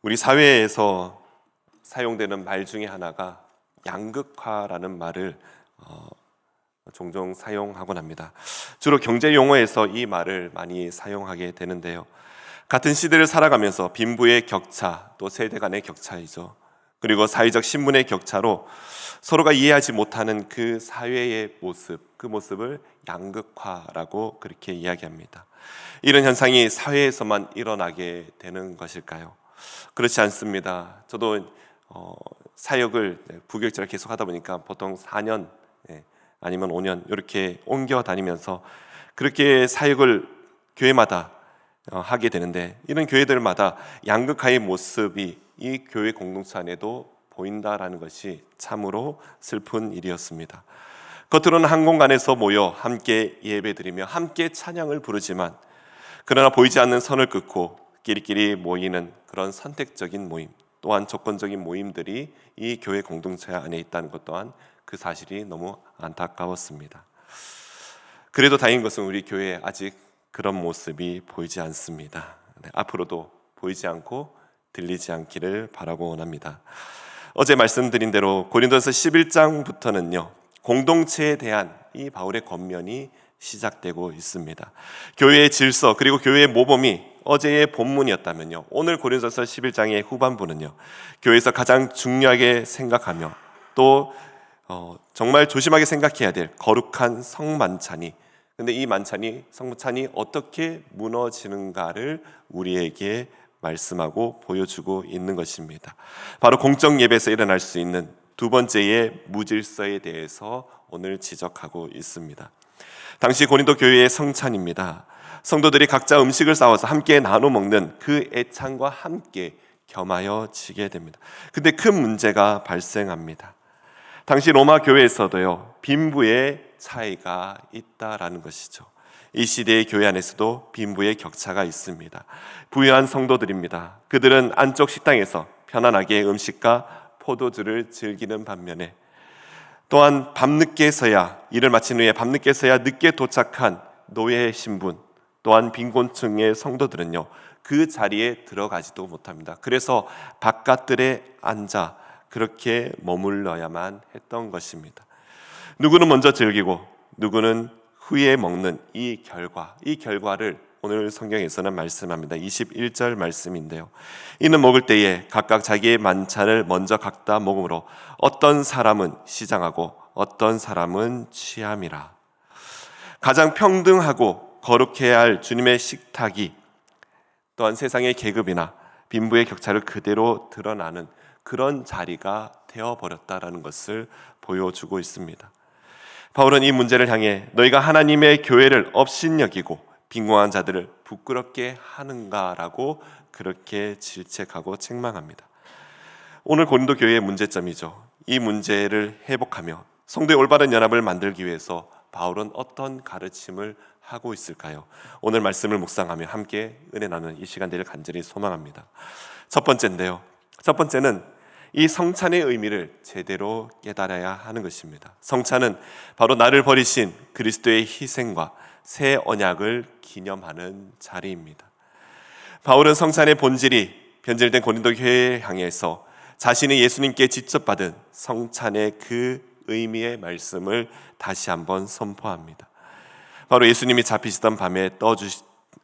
우리 사회에서 사용되는 말 중에 하나가 양극화라는 말을 종종 사용하곤 합니다. 주로 경제 용어에서 이 말을 많이 사용하게 되는데요. 같은 시대를 살아가면서 빈부의 격차, 또 세대 간의 격차이죠. 그리고 사회적 신분의 격차로 서로가 이해하지 못하는 그 사회의 모습, 그 모습을 양극화라고 그렇게 이야기합니다. 이런 현상이 사회에서만 일어나게 되는 것일까요? 그렇지 않습니다. 저도 사역을 부교육자를 계속 하다 보니까 보통 4년 아니면 5년 이렇게 옮겨 다니면서 그렇게 사역을 교회마다 하게 되는데, 이런 교회들마다 양극화의 모습이 이 교회 공동체 안에도 보인다라는 것이 참으로 슬픈 일이었습니다. 겉으로는 한 공간에서 모여 함께 예배드리며 함께 찬양을 부르지만, 그러나 보이지 않는 선을 긋고 끼리끼리 모이는 그런 선택적인 모임, 또한 조건적인 모임들이 이 교회 공동체 안에 있다는 것 또한 그 사실이 너무 안타까웠습니다. 그래도 다행인 것은 우리 교회에 아직 그런 모습이 보이지 않습니다. 앞으로도 보이지 않고 들리지 않기를 바라고 원합니다. 어제 말씀드린 대로 고린도서 11장부터는요, 공동체에 대한 이 바울의 권면이 시작되고 있습니다. 교회의 질서 그리고 교회의 모범이 어제의 본문이었다면요, 오늘 고린도서 11장의 후반부는요, 교회에서 가장 중요하게 생각하며 또 정말 조심하게 생각해야 될 거룩한 성만찬이, 근데 이 성만찬이 어떻게 무너지는가를 우리에게 말씀하고 보여주고 있는 것입니다. 바로 공적 예배에서 일어날 수 있는 두 번째의 무질서에 대해서 오늘 지적하고 있습니다. 당시 고린도 교회의 성찬입니다. 성도들이 각자 음식을 싸워서 함께 나눠 먹는 그 애찬과 함께 겸하여 지게 됩니다. 근데 큰 문제가 발생합니다. 당시 로마 교회에서도요, 빈부의 차이가 있다라는 것이죠. 이 시대의 교회 안에서도 빈부의 격차가 있습니다. 부유한 성도들입니다. 그들은 안쪽 식당에서 편안하게 음식과 포도주를 즐기는 반면에, 또한 밤늦게서야 일을 마친 후에 밤늦게서야 늦게 도착한 노예 신분, 또한 빈곤층의 성도들은요, 그 자리에 들어가지도 못합니다. 그래서 바깥들에 앉아 그렇게 머물러야만 했던 것입니다. 누구는 먼저 즐기고 누구는 후에 먹는 이 결과를 오늘 성경에서는 말씀합니다. 21절 말씀인데요, 이는 먹을 때에 각각 자기의 만찬을 먼저 각다 먹음으로 어떤 사람은 시장하고 어떤 사람은 취함이라. 가장 평등하고 거룩해야 할 주님의 식탁이 또한 세상의 계급이나 빈부의 격차를 그대로 드러나는 그런 자리가 되어버렸다라는 것을 보여주고 있습니다. 바울은 이 문제를 향해 너희가 하나님의 교회를 업신여기고 빈곤한 자들을 부끄럽게 하는가라고 그렇게 질책하고 책망합니다. 오늘 고린도 교회의 문제점이죠. 이 문제를 회복하며 성도의 올바른 연합을 만들기 위해서 바울은 어떤 가르침을 하고 있을까요? 오늘 말씀을 묵상하며 함께 은혜 나누는 이 시간 되길 간절히 소망합니다. 첫 번째는 이 성찬의 의미를 제대로 깨달아야 하는 것입니다. 성찬은 바로 나를 버리신 그리스도의 희생과 새 언약을 기념하는 자리입니다. 바울은 성찬의 본질이 변질된 고린도 교회에 향해서 자신이 예수님께 직접 받은 성찬의 그 의미의 말씀을 다시 한번 선포합니다. 바로 예수님이 잡히시던 밤에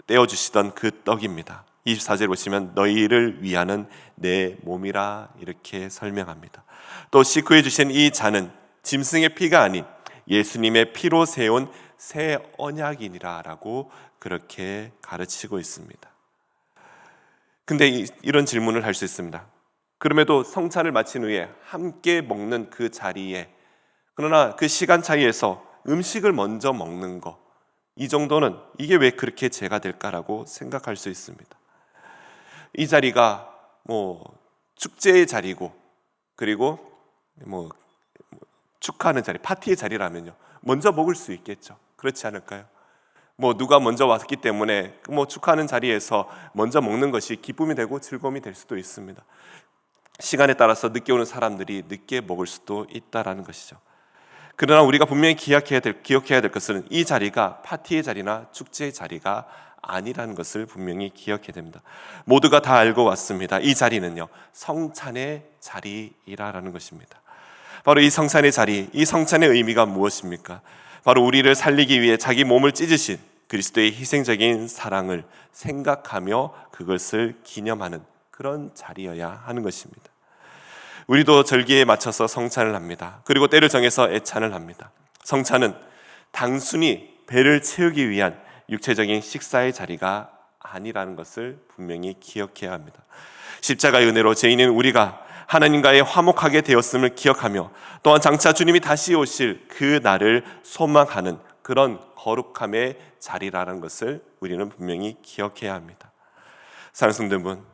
떼어주시던 그 떡입니다. 24절 보시면 너희를 위하는 내 몸이라 이렇게 설명합니다. 또 식후에 주신 이 잔은 짐승의 피가 아닌 예수님의 피로 세운 새 언약이니라 라고 그렇게 가르치고 있습니다. 근데 이런 질문을 할 수 있습니다. 그럼에도 성찬을 마친 후에 함께 먹는 그 자리에, 그러나 그 시간 차이에서 음식을 먼저 먹는 거, 이 정도는 이게 왜 그렇게 죄가 될까라고 생각할 수 있습니다. 이 자리가 축제의 자리고, 그리고 축하하는 자리, 파티의 자리라면요, 먼저 먹을 수 있겠죠. 그렇지 않을까요? 누가 먼저 왔기 때문에 축하하는 자리에서 먼저 먹는 것이 기쁨이 되고 즐거움이 될 수도 있습니다. 시간에 따라서 늦게 오는 사람들이 늦게 먹을 수도 있다라는 것이죠. 그러나 우리가 분명히 기억해야 될 것은 이 자리가 파티의 자리나 축제의 자리가 아니라는 것을 분명히 기억해야 됩니다. 모두가 다 알고 왔습니다. 이 자리는요, 성찬의 자리이라는 것입니다. 바로 이 성찬의 자리, 이 성찬의 의미가 무엇입니까? 바로 우리를 살리기 위해 자기 몸을 찢으신 그리스도의 희생적인 사랑을 생각하며 그것을 기념하는 그런 자리여야 하는 것입니다. 우리도 절기에 맞춰서 성찬을 합니다. 그리고 때를 정해서 애찬을 합니다. 성찬은 단순히 배를 채우기 위한 육체적인 식사의 자리가 아니라는 것을 분명히 기억해야 합니다. 십자가의 은혜로 죄인인 우리가 하나님과의 화목하게 되었음을 기억하며 또한 장차 주님이 다시 오실 그 날을 소망하는 그런 거룩함의 자리라는 것을 우리는 분명히 기억해야 합니다. 사랑하는 성도분,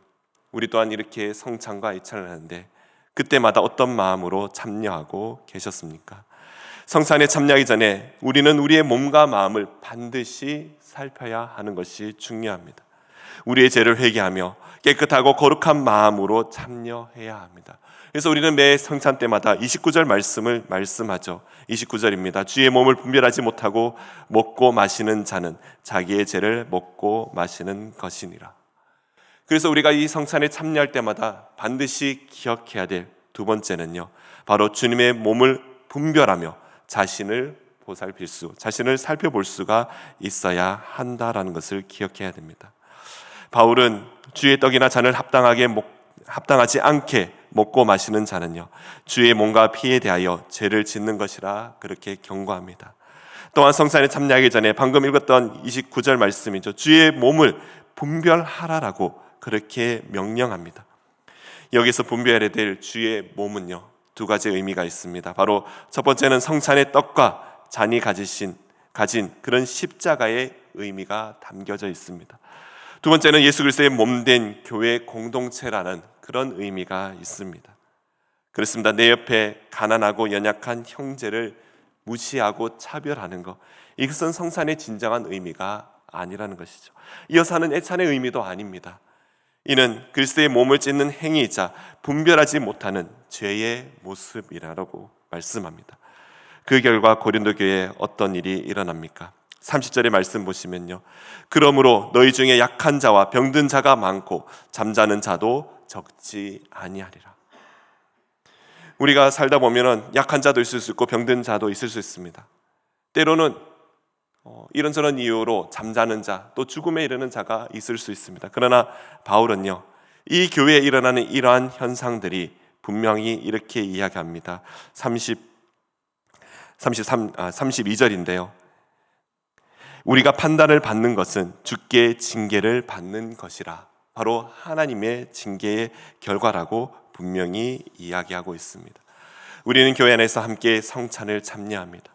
우리 또한 이렇게 성찬과 애찬을 하는데 그때마다 어떤 마음으로 참여하고 계셨습니까? 성찬에 참여하기 전에 우리는 우리의 몸과 마음을 반드시 살펴야 하는 것이 중요합니다. 우리의 죄를 회개하며 깨끗하고 거룩한 마음으로 참여해야 합니다. 그래서 우리는 매 성찬 때마다 29절 말씀을 말씀하죠. 29절입니다. 주의 몸을 분별하지 못하고 먹고 마시는 자는 자기의 죄를 먹고 마시는 것이니라. 그래서 우리가 이 성찬에 참여할 때마다 반드시 기억해야 될 두 번째는요, 바로 주님의 몸을 분별하며 자신을 살펴볼 수가 있어야 한다라는 것을 기억해야 됩니다. 바울은 주의 떡이나 잔을 합당하지 않게 먹고 마시는 자는요, 주의 몸과 피에 대하여 죄를 짓는 것이라 그렇게 경고합니다. 또한 성찬에 참여하기 전에 방금 읽었던 29절 말씀이죠. 주의 몸을 분별하라라고 그렇게 명령합니다. 여기서 분별해야 될 주의 몸은요, 두 가지 의미가 있습니다. 바로 첫 번째는 성찬의 떡과 잔이 가진 그런 십자가의 의미가 담겨져 있습니다. 두 번째는 예수 그리스도의 몸된 교회 공동체라는 그런 의미가 있습니다. 그렇습니다. 내 옆에 가난하고 연약한 형제를 무시하고 차별하는 것, 이것은 성찬의 진정한 의미가 아니라는 것이죠. 이어서 하는 애찬의 의미도 아닙니다. 이는 그리스도의 몸을 찢는 행위이자 분별하지 못하는 죄의 모습이라고 말씀합니다. 그 결과 고린도 교회에 어떤 일이 일어납니까? 30절의 말씀 보시면요, 그러므로 너희 중에 약한 자와 병든 자가 많고 잠자는 자도 적지 아니하리라. 우리가 살다 보면 약한 자도 있을 수 있고 병든 자도 있을 수 있습니다. 때로는 이런저런 이유로 잠자는 자, 또 죽음에 이르는 자가 있을 수 있습니다. 그러나 바울은요, 이 교회에 일어나는 이러한 현상들이 분명히 이렇게 이야기합니다. 32절인데요. 우리가 판단을 받는 것은 주께 징계를 받는 것이라. 바로 하나님의 징계의 결과라고 분명히 이야기하고 있습니다. 우리는 교회 안에서 함께 성찬을 참여합니다.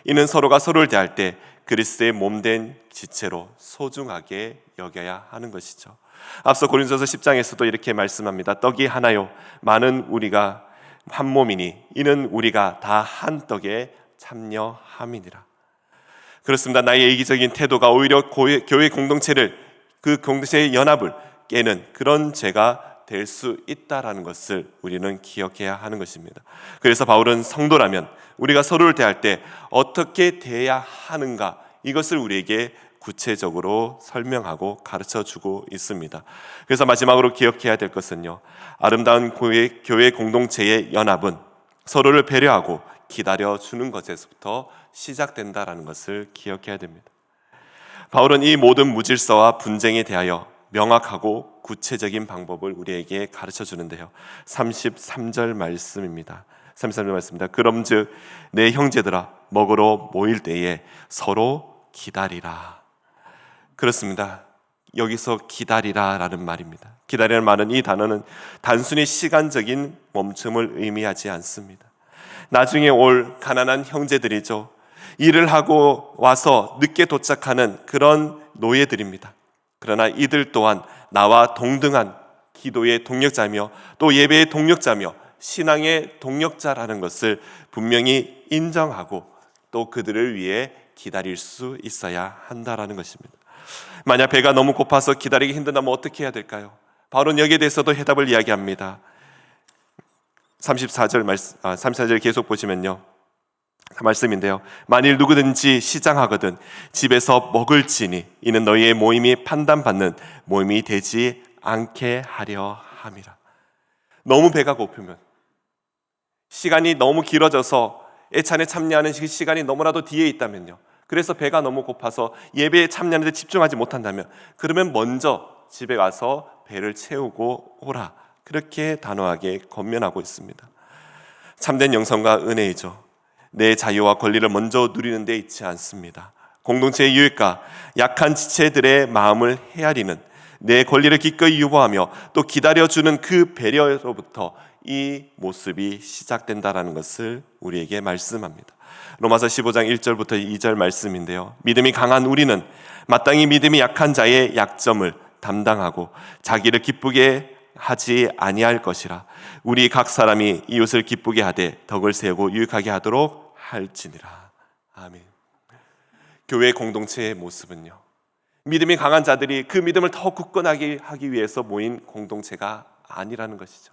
이는 서로가 서로를 대할 때 그리스도의 몸된 지체로 소중하게 여겨야 하는 것이죠. 앞서 고린도서 10장에서도 이렇게 말씀합니다. 떡이 하나요 많은 우리가 한 몸이니 이는 우리가 다 한 떡에 참여함이니라. 그렇습니다. 나의 이기적인 태도가 오히려 교회 공동체를, 그 공동체의 연합을 깨는 그런 죄가 될 수 있다라는 것을 우리는 기억해야 하는 것입니다. 그래서 바울은 성도라면 우리가 서로를 대할 때 어떻게 대해야 하는가, 이것을 우리에게 구체적으로 설명하고 가르쳐주고 있습니다. 그래서 마지막으로 기억해야 될 것은요, 아름다운 교회 공동체의 연합은 서로를 배려하고 기다려주는 것에서부터 시작된다라는 것을 기억해야 됩니다. 바울은 이 모든 무질서와 분쟁에 대하여 명확하고 구체적인 방법을 우리에게 가르쳐 주는데요. 33절 말씀입니다. 33절 말씀입니다. 그럼즉 내 형제들아 먹으러 모일 때에 서로 기다리라. 그렇습니다. 여기서 기다리라라는 말입니다. 기다리라는 말은, 이 단어는 단순히 시간적인 멈춤을 의미하지 않습니다. 나중에 올 가난한 형제들이죠. 일을 하고 와서 늦게 도착하는 그런 노예들입니다. 그러나 이들 또한 나와 동등한 기도의 동력자며 또 예배의 동력자며 신앙의 동력자라는 것을 분명히 인정하고 또 그들을 위해 기다릴 수 있어야 한다라는 것입니다. 만약 배가 너무 고파서 기다리기 힘들다면 어떻게 해야 될까요? 바울은 여기에 대해서도 해답을 이야기합니다. 34절 계속 보시면요, 말씀인데요. 만일 누구든지 시장하거든 집에서 먹을지니 이는 너희의 모임이 판단받는 모임이 되지 않게 하려 함이라. 너무 배가 고프면, 시간이 너무 길어져서 애찬에 참여하는 시간이 너무나도 뒤에 있다면요, 그래서 배가 너무 고파서 예배에 참여하는 데 집중하지 못한다면, 그러면 먼저 집에 가서 배를 채우고 오라, 그렇게 단호하게 권면하고 있습니다. 참된 영성과 은혜이죠. 내 자유와 권리를 먼저 누리는 데 있지 않습니다. 공동체의 유익과 약한 지체들의 마음을 헤아리는, 내 권리를 기꺼이 유보하며 또 기다려주는 그 배려로부터 이 모습이 시작된다라는 것을 우리에게 말씀합니다. 로마서 15장 1절부터 2절 말씀인데요, 믿음이 강한 우리는 마땅히 믿음이 약한 자의 약점을 담당하고 자기를 기쁘게 하지 아니할 것이라. 우리 각 사람이 이웃을 기쁘게 하되 덕을 세우고 유익하게 하도록 할지니라. 아멘. 교회 공동체의 모습은요, 믿음이 강한 자들이 그 믿음을 더 굳건하게 하기 위해서 모인 공동체가 아니라는 것이죠.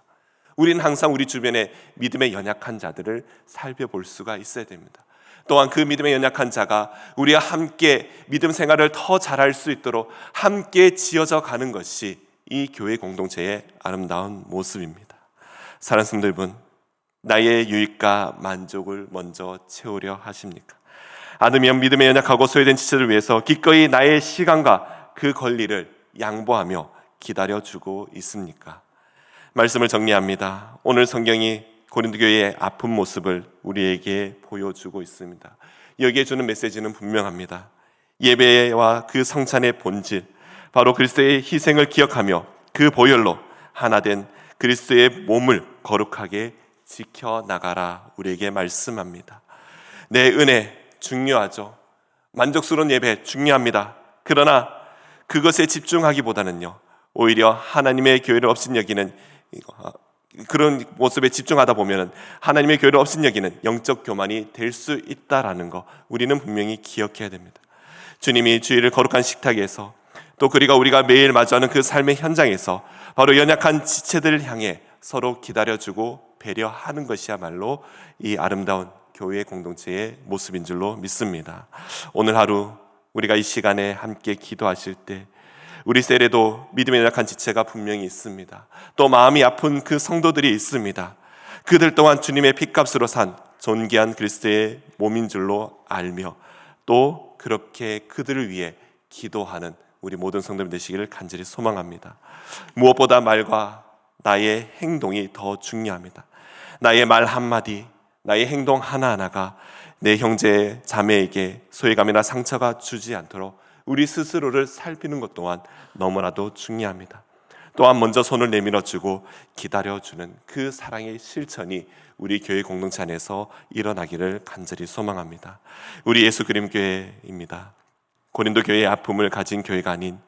우리는 항상 우리 주변에 믿음에 연약한 자들을 살펴볼 수가 있어야 됩니다. 또한 그 믿음에 연약한 자가 우리와 함께 믿음 생활을 더 잘할 수 있도록 함께 지어져 가는 것이 이 교회 공동체의 아름다운 모습입니다. 사랑하는 성도 여러분, 나의 유익과 만족을 먼저 채우려 하십니까? 아니면 믿음에 연약하고 소외된 지체를 위해서 기꺼이 나의 시간과 그 권리를 양보하며 기다려주고 있습니까? 말씀을 정리합니다. 오늘 성경이 고린도 교회의 아픈 모습을 우리에게 보여주고 있습니다. 여기에 주는 메시지는 분명합니다. 예배와 그 성찬의 본질, 바로 그리스도의 희생을 기억하며 그 보혈로 하나된 그리스도의 몸을 거룩하게 지켜나가라 우리에게 말씀합니다. 내 은혜 중요하죠. 만족스러운 예배 중요합니다. 그러나 그것에 집중하기보다는요, 오히려 하나님의 교회를 업신여기는 그런 모습에 집중하다 보면 하나님의 교회를 업신여기는 영적 교만이 될 수 있다라는 거 우리는 분명히 기억해야 됩니다. 주님이 주일을 거룩한 식탁에서, 또 그리고 우리가 매일 마주하는 그 삶의 현장에서 바로 연약한 지체들을 향해 서로 기다려주고 배려하는 것이야말로 이 아름다운 교회 공동체의 모습인 줄로 믿습니다. 오늘 하루 우리가 이 시간에 함께 기도하실 때 우리 셀에도 믿음에 연약한 지체가 분명히 있습니다. 또 마음이 아픈 그 성도들이 있습니다. 그들 또한 주님의 핏값으로 산 존귀한 그리스도의 몸인 줄로 알며 또 그렇게 그들을 위해 기도하는 우리 모든 성도들 되시기를 간절히 소망합니다. 무엇보다 말과 나의 행동이 더 중요합니다. 나의 말 한마디, 나의 행동 하나하나가 내 형제 자매에게 소외감이나 상처가 주지 않도록 우리 스스로를 살피는 것 또한 너무나도 중요합니다. 또한 먼저 손을 내밀어주고 기다려주는 그 사랑의 실천이 우리 교회 공동체 안에서 일어나기를 간절히 소망합니다. 우리 예수 그림 교회입니다. 고린도 교회의 아픔을 가진 교회가 아닌,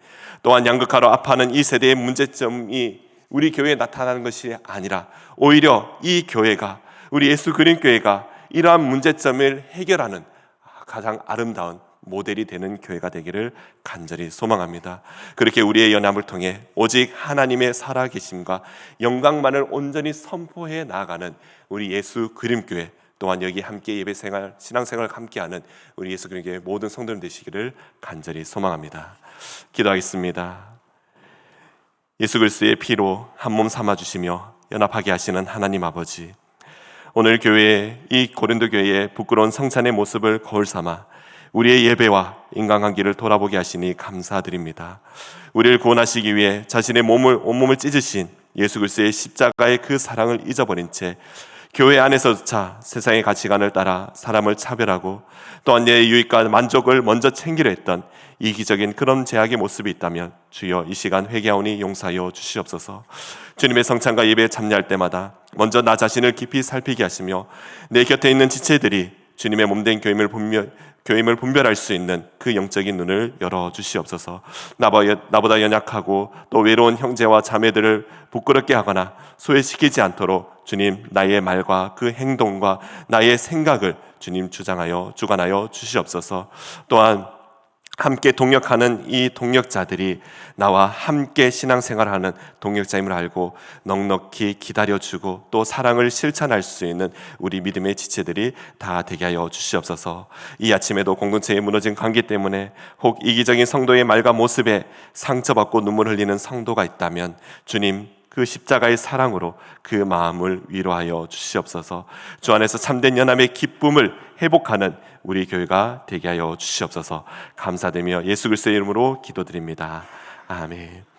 또한 양극화로 아파하는 이 세대의 문제점이 우리 교회에 나타나는 것이 아니라 오히려 이 교회가, 우리 예수 그림 교회가 이러한 문제점을 해결하는 가장 아름다운 모델이 되는 교회가 되기를 간절히 소망합니다. 그렇게 우리의 연합을 통해 오직 하나님의 살아계심과 영광만을 온전히 선포해 나아가는 우리 예수 그림교회, 또한 여기 함께 예배생활, 신앙생활을 함께하는 우리 예수 그림교회 모든 성도들 되시기를 간절히 소망합니다. 기도하겠습니다. 예수 그리스도의 피로 한 몸 삼아주시며 연합하게 하시는 하나님 아버지, 오늘 교회에, 이 고린도 교회의 부끄러운 성찬의 모습을 거울 삼아 우리의 예배와 인간관계를 돌아보게 하시니 감사드립니다. 우리를 구원하시기 위해 자신의 온몸을 찢으신 예수 그리스도의 십자가의 그 사랑을 잊어버린 채 교회 안에서조차 세상의 가치관을 따라 사람을 차별하고 또한 내 유익과 만족을 먼저 챙기려 했던 이기적인 그런 제약의 모습이 있다면 주여 이 시간 회개하오니 용서하여 주시옵소서. 주님의 성찬과 예배에 참여할 때마다 먼저 나 자신을 깊이 살피게 하시며 내 곁에 있는 지체들이 주님의 몸된 교임을 분별할 수 있는 그 영적인 눈을 열어주시옵소서. 나보다 연약하고 또 외로운 형제와 자매들을 부끄럽게 하거나 소외시키지 않도록 주님, 나의 말과 그 행동과 나의 생각을 주님 주관하여 주시옵소서. 또한 함께 동역하는 이 동역자들이 나와 함께 신앙생활하는 동역자임을 알고 넉넉히 기다려주고 또 사랑을 실천할 수 있는 우리 믿음의 지체들이 다 되게 하여 주시옵소서. 이 아침에도 공동체에 무너진 관계 때문에 혹 이기적인 성도의 말과 모습에 상처받고 눈물 흘리는 성도가 있다면 주님, 그 십자가의 사랑으로 그 마음을 위로하여 주시옵소서. 주 안에서 참된 연합의 기쁨을 회복하는 우리 교회가 되게 하여 주시옵소서. 감사드리며 예수 그리스도의 이름으로 기도드립니다. 아멘.